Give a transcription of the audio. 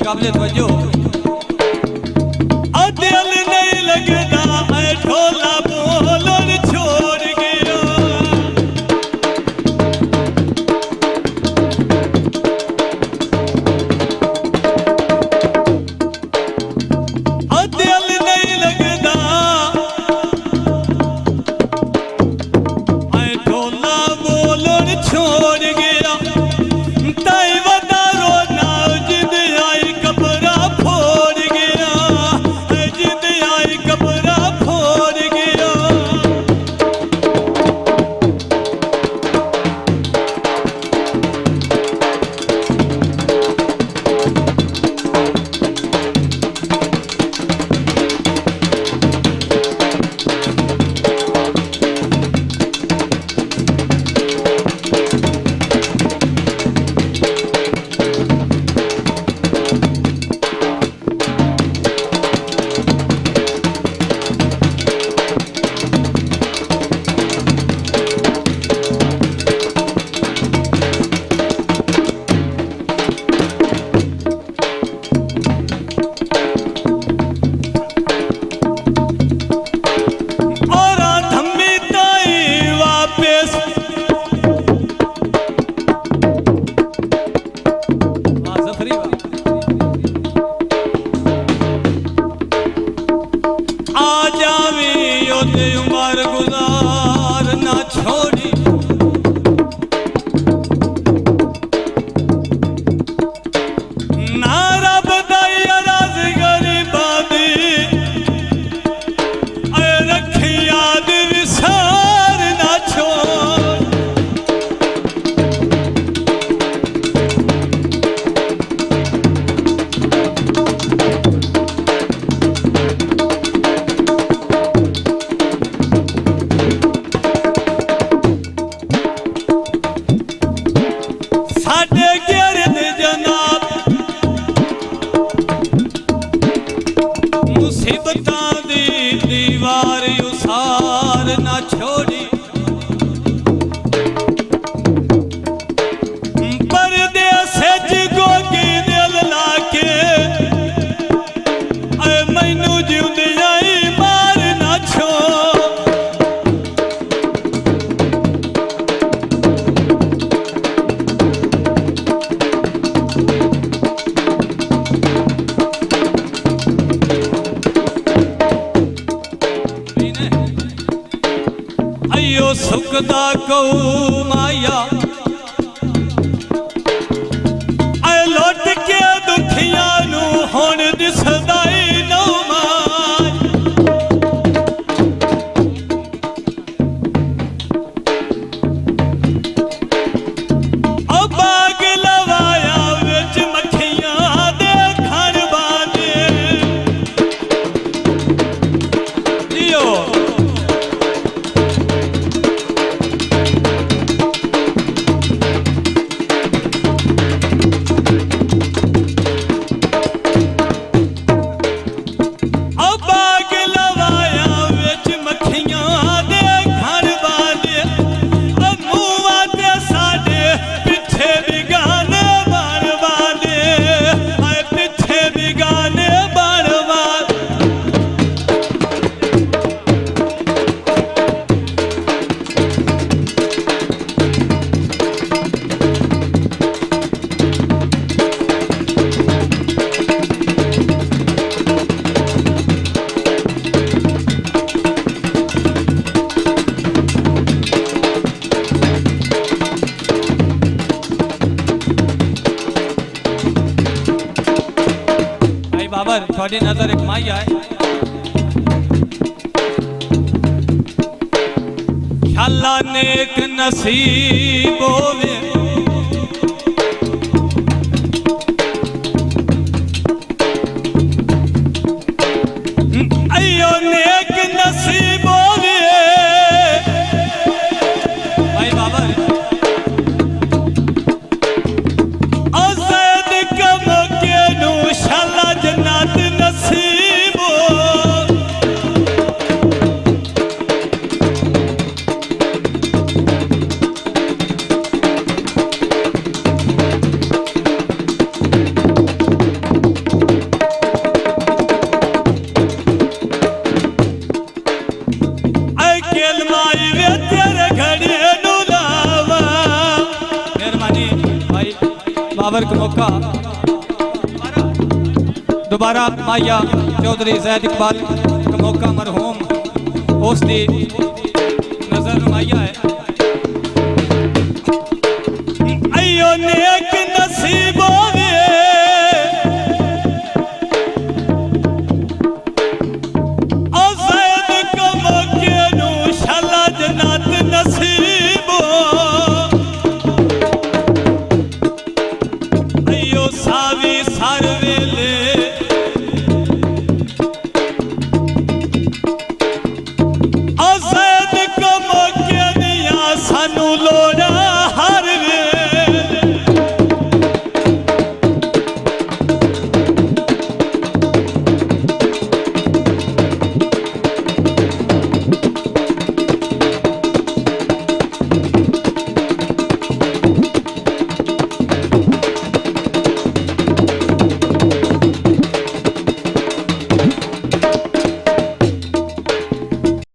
काबिल तवज्जो दिल नहीं लगदा ऐ ढोला बोलन छोड़ गया दिल नहीं लगदा ऐ ढोला बोलन छोड़ गया ताई वदा रोना जिंद आई कबरा फोड़ गया जिंद आई कबरा फोड़ गया उमर गुजार ना छोड़ी ना रब दया राज गरीबा दी रखी याद विसार ना छोड़ साडे गिरद जनाब मुसीबतां दी दीवार उसार ना छोड़ी परदेसे गोगी दिल लाके मैनू जिंदगी मार ना छोड़ अयो सुखदा कऊ माया ऐ लुट के दुखियां नू हुण दिसदा ही नौ माय बाग लवाया विच मक्खियां दे घर बांधे जियो बाबर थोड़ी नजर एक माई आए ख्याला नेक नसीब होवे अयो नेक नसीब होवे भाई बाबर आजाद कम के नू शाला जन्नत नसीब पावर कमोका दोबारा माया चौधरी जैद इकबाल कमोका मरहूम उसकी